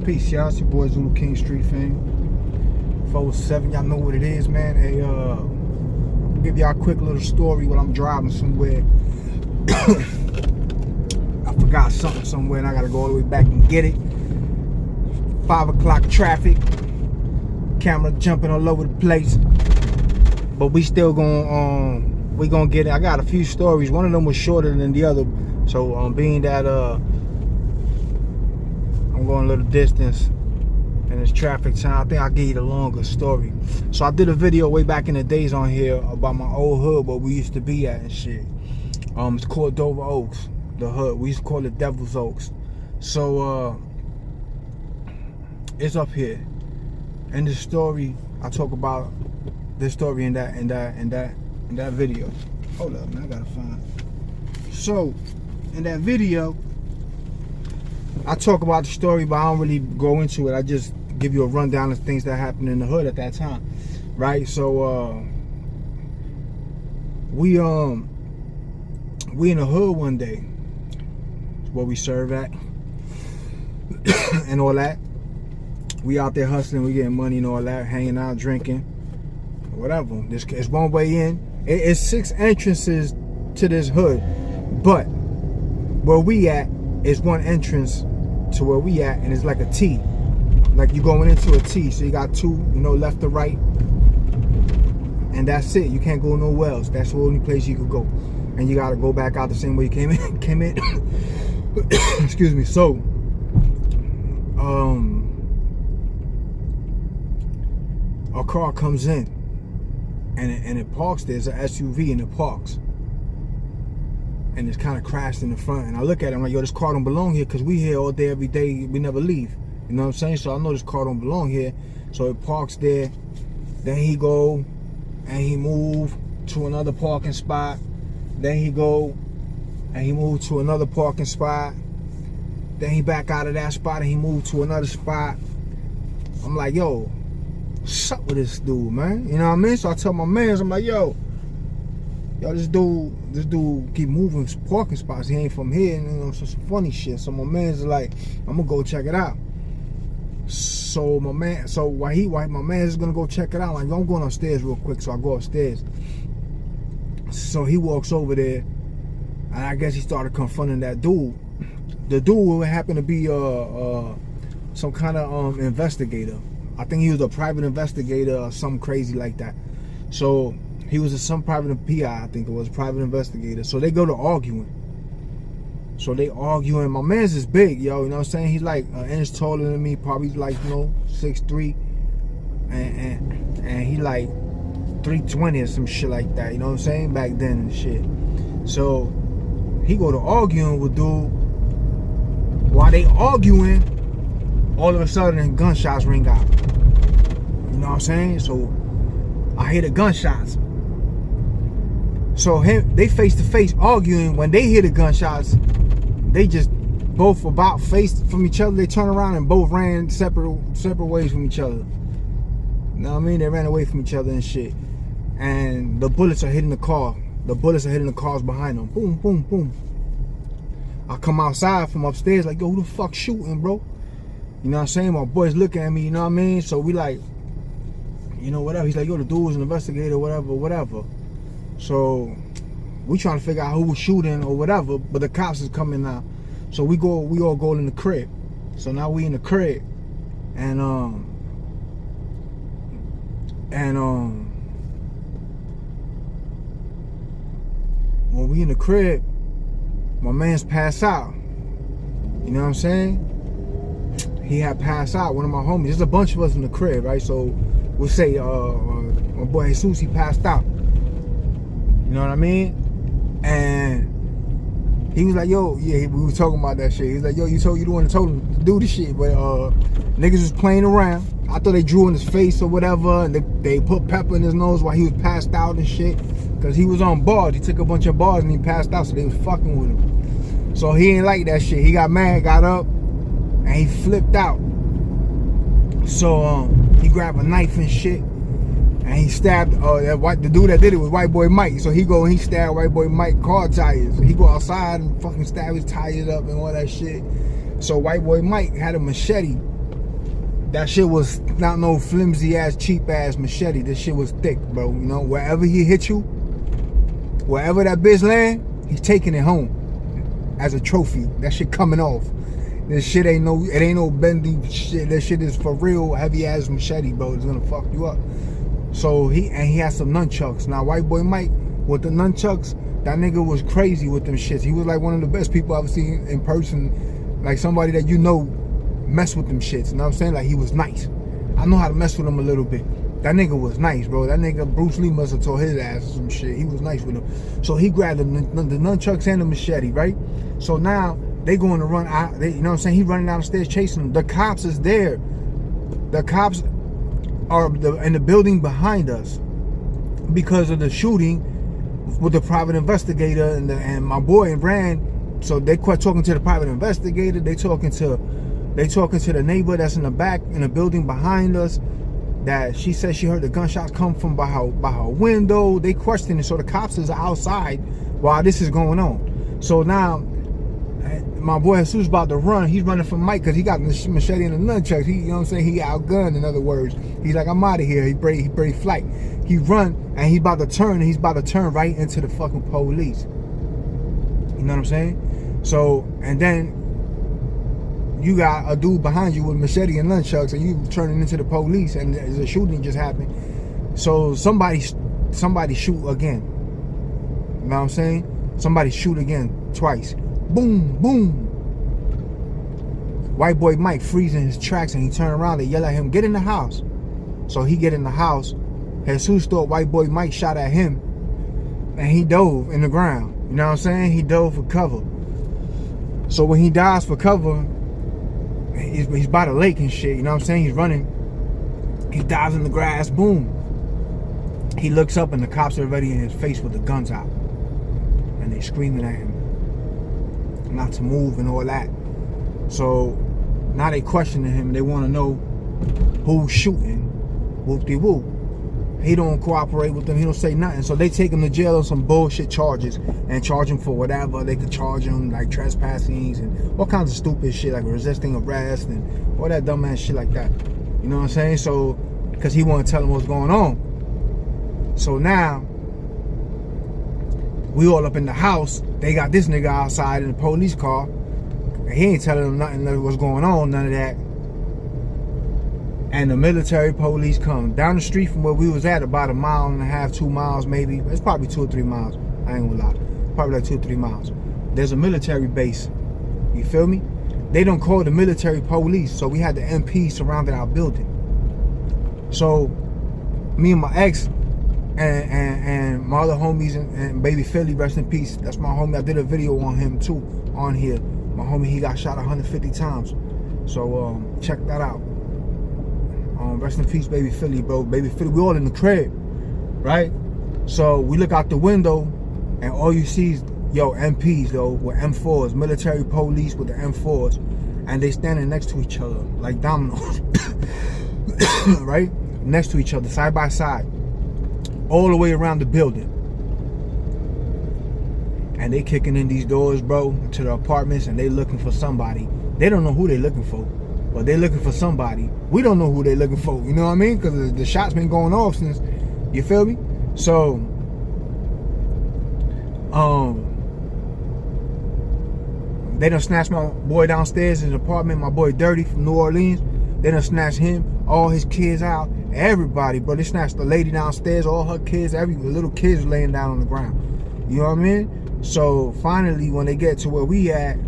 Peace, y'all. It's your boy Zulu King Street Fame. 407, y'all know what it is, man. Hey, I'll give y'all a quick little story while I'm driving somewhere. I forgot something somewhere and I gotta go all the way back and get it. 5 o'clock traffic. Camera jumping all over the place. But we still gonna get it. I got a few stories. One of them was shorter than the other. So being that I'm going a little distance and it's traffic time, I think I'll give you the longer story. So I did a video way back in the days on here about my old hood, where we used to be at and shit. It's called Dover Oaks, the hood. We used to call it Devil's Oaks. So it's up here. In this story, I talk about this story in that video. Hold up, man, I gotta find. So in that video, I talk about the story, but I don't really go into it. I just give you a rundown of things that happened in the hood at that time, right? So we in the hood one day, where we serve at, and all that. We out there hustling, we getting money and all that, hanging out, drinking, whatever. It's one way in. It's 6 entrances to this hood, but where we at is one entrance to where we at, and it's like a T. Like you going into a T, so you got 2, left to right, and that's it. You can't go nowhere else. That's the only place you could go, and you gotta go back out the same way you came in. Excuse me. So, a car comes in, and it parks. There's an SUV and it parks. And it's kind of crashed in the front, and I look at it, I'm like, yo, this car don't belong here, because we here all day, every day, we never leave. You know what I'm saying? So I know this car don't belong here. So it parks there. Then he go and he move to another parking spot. Then he go and he move to another parking spot. Then he back out of that spot and he moved to another spot. I'm like, yo, what's up with this dude, man? You know what I mean? So I tell my mans, I'm like, yo, this dude keep moving parking spots. He ain't from here, and some funny shit. So my man's like, I'm gonna go check it out. So my man is gonna go check it out. Like, I'm going upstairs real quick. So I go upstairs. So he walks over there, and I guess he started confronting that dude. The dude happened to be some kind of investigator. I think he was a private investigator or something crazy like that. So he was some private PI, I think it was, private investigator. So they go to arguing. So they arguing. My man's is big, yo. You know what I'm saying? He's like an inch taller than me, probably like 6'3", and he like 320 or some shit like that. You know what I'm saying? Back then and shit. So he go to arguing with dude. While they arguing, all of a sudden gunshots ring out. You know what I'm saying? So I hear the gunshots. So they face to face arguing. When they hear the gunshots, they just both about faced from each other. They turn around and both ran separate ways from each other. You know what I mean? They ran away from each other and shit. And the bullets are hitting the car. The bullets are hitting the cars behind them. Boom, boom, boom. I come outside from upstairs like, yo, who the fuck shooting, bro? You know what I'm saying? My boys looking at me, you know what I mean? So we like, whatever. He's like, yo, the dude was an investigator, whatever. So we trying to figure out who was shooting or whatever, but the cops is coming now. So we all go in the crib. So now we in the crib, and when we in the crib, my man's passed out. You know what I'm saying? He had passed out. One of my homies. There's a bunch of us in the crib, right? So we'll say my boy Jesus, he passed out. You know what I mean? And he was like, yo, yeah, we was talking about that shit. He was like, yo, you the one that told him to do this shit. But niggas was playing around. I thought they drew in his face or whatever, and they put pepper in his nose while he was passed out and shit. Because he was on bars. He took a bunch of bars and he passed out, so they was fucking with him. So he ain't like that shit. He got mad, got up, and he flipped out. So he grabbed a knife and shit. And he stabbed the dude that did it was White Boy Mike. So he stabbed White Boy Mike car tires. So he go outside and fucking stab his tires up and all that shit. So White Boy Mike had a machete That shit was not no flimsy ass, cheap ass machete. This shit was thick, bro. You know, wherever he hit you, wherever that bitch land, he's taking it home as a trophy. That shit coming off. This shit ain't no bendy shit. That shit is for real heavy ass machete, bro. It's gonna fuck you up. So he has some nunchucks. Now, White Boy Mike with the nunchucks, that nigga was crazy with them shits. He was like one of the best people I've seen in person. Like somebody that you know mess with them shits. You know what I'm saying? Like he was nice. I know how to mess with him a little bit. That nigga was nice, bro. That nigga Bruce Lee must have told his ass some shit. He was nice with him. So he grabbed the nunchucks and the machete, right? So now they going to run out. You know what I'm saying? He running down the stairs chasing them. The cops is there. The cops are in the building behind us because of the shooting with the private investigator and my boy ran. So they quit talking to the private investigator. They talking to the neighbor that's in the back in the building behind us. That she said she heard the gunshots come from by her window. They questioning. So the cops is outside while this is going on. So now my boy Jesus about to run. He's running from Mike because he got the machete and the nunchucks. You know what I'm saying? He outgunned, in other words. He's like, I'm out of here. He break flight. He run and he's about to turn. And he's about to turn right into the fucking police. You know what I'm saying? So, and then you got a dude behind you with machete and nunchucks, and you turning into the police, and there's a shooting just happened. So somebody shoot again. You know what I'm saying? Somebody shoot again twice. Boom, boom. White Boy Mike freezing his tracks, and he turned around. They yell at him, get in the house. So he get in the house. Jesus thought White Boy Mike shot at him, and he dove in the ground. You know what I'm saying? He dove for cover. So when he dives for cover, he's by the lake and shit. You know what I'm saying? He's running. He dives in the grass. Boom. He looks up, and the cops are already in his face with the guns out, and they screaming at him not to move and all that. So now they questioning him. They want to know who's shooting. Whoop-de-whoop. He don't cooperate with them. He don't say nothing. So they take him to jail on some bullshit charges and charge him for whatever. They could charge him like trespassing and all kinds of stupid shit like resisting arrest and all that dumb ass shit like that. You know what I'm saying? So because he want to tell them what's going on. So now we all up in the house. They got this nigga outside in the police car. And he ain't telling them nothing of what's going on, none of that. And the military police come down the street from where we was at, about 1.5 miles, 2 miles maybe. It's probably 2 or 3 miles. I ain't gonna lie. Probably like 2 or 3 miles. There's a military base. You feel me? They don't call the military police, so we had the MP surrounded our building. So me and my ex and my other homies and baby Philly, rest in peace. That's my homie. I did a video on him too on here. My homie, he got shot 150 times. So check that out. Rest in peace, baby Philly, bro. Baby Philly, we all in the crib, right? So we look out the window, and all you see is, MPs, though, with M4s, military police with the M4s, and they standing next to each other, like dominoes, right? Next to each other, side by side, all the way around the building. And they kicking in these doors, bro, to the apartments, and they looking for somebody. They don't know who they looking for. But they're looking for somebody. We don't know who they're looking for. You know what I mean? Because the shots been going off since. You feel me? So, they done snatched my boy downstairs in his apartment. My boy Dirty from New Orleans. They done snatched him, all his kids out, everybody. Bro, they snatched the lady downstairs, all her kids, the little kids laying down on the ground. You know what I mean? So finally, when they get to where we at,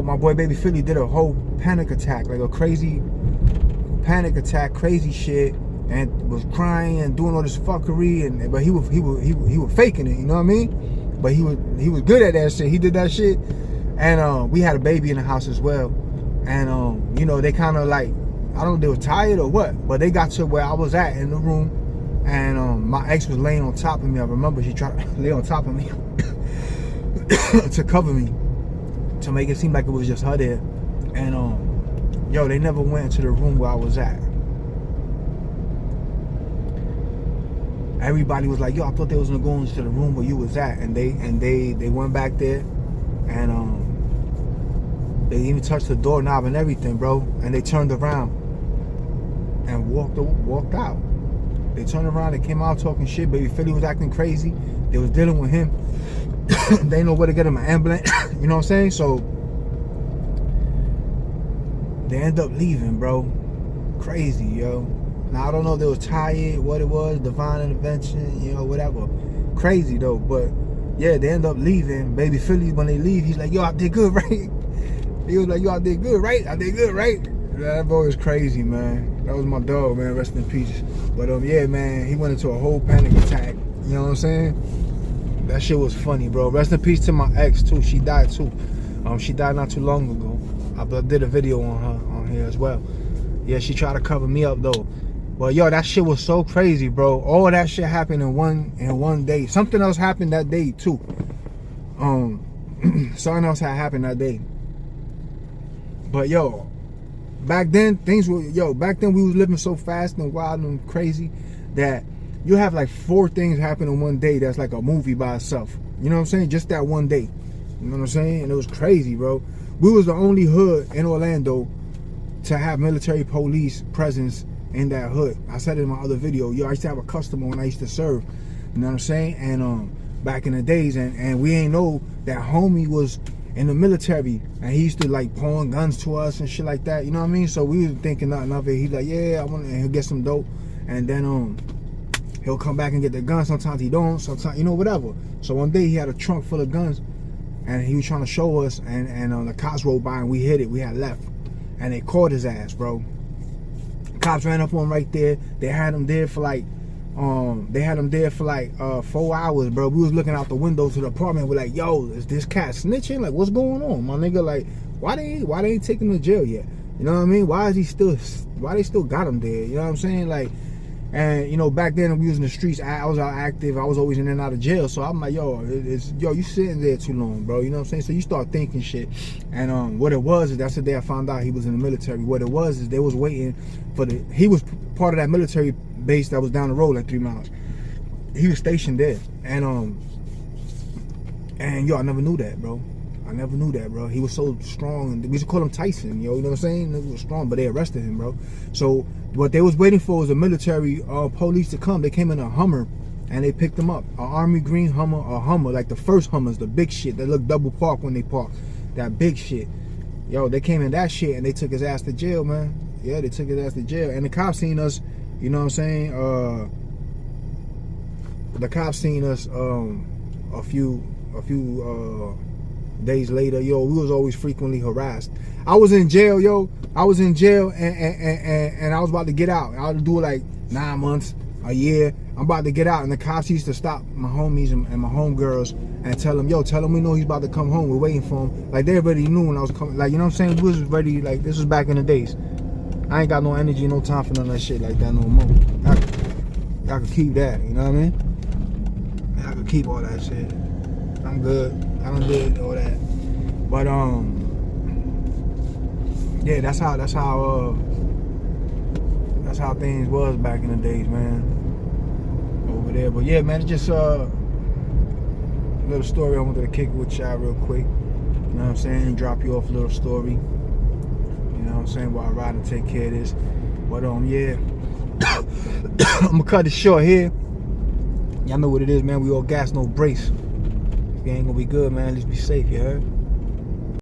my boy Baby Philly did a whole panic attack, like a crazy panic attack, crazy shit, and was crying and doing all this fuckery, but he was faking it, you know what I mean? But he was good at that shit. He did that shit, and we had a baby in the house as well, and they kind of like, I don't know if they were tired or what, but they got to where I was at in the room, and my ex was laying on top of me. I remember she tried to lay on top of me to cover me, to make it seem like it was just her there. And they never went into the room where I was at. Everybody was like, I thought they was gonna go into the room where you was at, and they went back there, and They even touched the doorknob and everything, bro. And they turned around and walked out. They turned around, they came out talking shit. Baby Philly was acting crazy. They was dealing with him. They didn't know where to get him an ambulance. You know what I'm saying? So they end up leaving, bro. Crazy, yo. Now I don't know if they was tired, what it was, divine intervention, you know, whatever. Crazy though, but yeah, they end up leaving. Baby Philly, when they leave, he's like, yo, I did good, right? He was like, yo, I did good, right? I did good, right? That boy is crazy, man. That was my dog, man. Rest in peace. But yeah, man, he went into a whole panic attack. You know what I'm saying? That shit was funny, bro. Rest in peace to my ex too. She died too. She died not too long ago. I did a video on her on here as well. Yeah, she tried to cover me up though. But yo, that shit was so crazy, bro. All that shit happened in one day. Something else happened that day too. Something else had happened that day. But yo, back then back then we was living so fast and wild and crazy that you have like 4 things happen in one day that's like a movie by itself. You know what I'm saying? Just that one day. You know what I'm saying? And it was crazy, bro. We was the only hood in Orlando to have military police presence in that hood. I said it in my other video. Yo, I used to have a customer when I used to serve. You know what I'm saying? And back in the days, and we ain't know that homie was in the military, and he used to like pawn guns to us and shit like that. You know what I mean? So we was thinking nothing of it. He's like, yeah, I want, and he'll get some dope, and then he'll come back and get the gun. Sometimes he don't. Sometimes, you know, whatever. So one day he had a trunk full of guns, and he was trying to show us, and the cops rolled by and we hit it. We had left, and they caught his ass, bro. Cops ran up on him right there. They had him there for like 4 hours, bro. We was looking out the window to the apartment. We're like, yo, is this cat snitching? Like, what's going on, my nigga? Like, why they ain't taking him to jail yet? You know what I mean? Why they still got him there? You know what I'm saying? Like, and you know, back then we was in the streets. I was out active. I was always in and out of jail. So I'm like, yo, you sitting there too long, bro. You know what I'm saying? So you start thinking shit. And what it was is that's the day I found out he was in the military. What it was is they was waiting for he was part of that military base that was down the road like 3 miles. He was stationed there, and yo, I never knew that, bro. I never knew that, bro. He was so strong, and we used to call him Tyson, yo. You know what I'm saying? He was strong, but they arrested him, bro. So what they was waiting for was the military police to come. They came in a Hummer, and they picked him up, an army green Hummer, a Hummer, like the first Hummers, the big shit that look double park when they park, that big shit. Yo, they came in that shit, and they took his ass to jail, man. Yeah, they took his ass to jail, and the cops seen us. You know what I'm saying? The cops seen us a few days later. Yo, we was always frequently harassed. I was in jail, yo. I was in jail, and I was about to get out. I would do like 9 months, a year. I'm about to get out, and the cops used to stop my homies and my homegirls and tell them, yo, tell him we know he's about to come home. We're waiting for him. Like, they already knew when I was coming. Like, you know what I'm saying? We was ready. Like, this was back in the days. I ain't got no energy, no time for none of that shit like that no more. Y'all can keep that, you know what I mean? Y'all can keep all that shit. I'm good. I done did all that. But yeah, that's how things was back in the days, man. Over there. But yeah, man, it's just a little story I wanted to kick with y'all real quick. You know what I'm saying? Drop you off a little story. You know what I'm saying? While I ride and take care of this. But yeah. I'm gonna cut it short here. Y'all know what it is, man. We all gas, no brace. If you ain't gonna be good, man, at least be safe, you heard?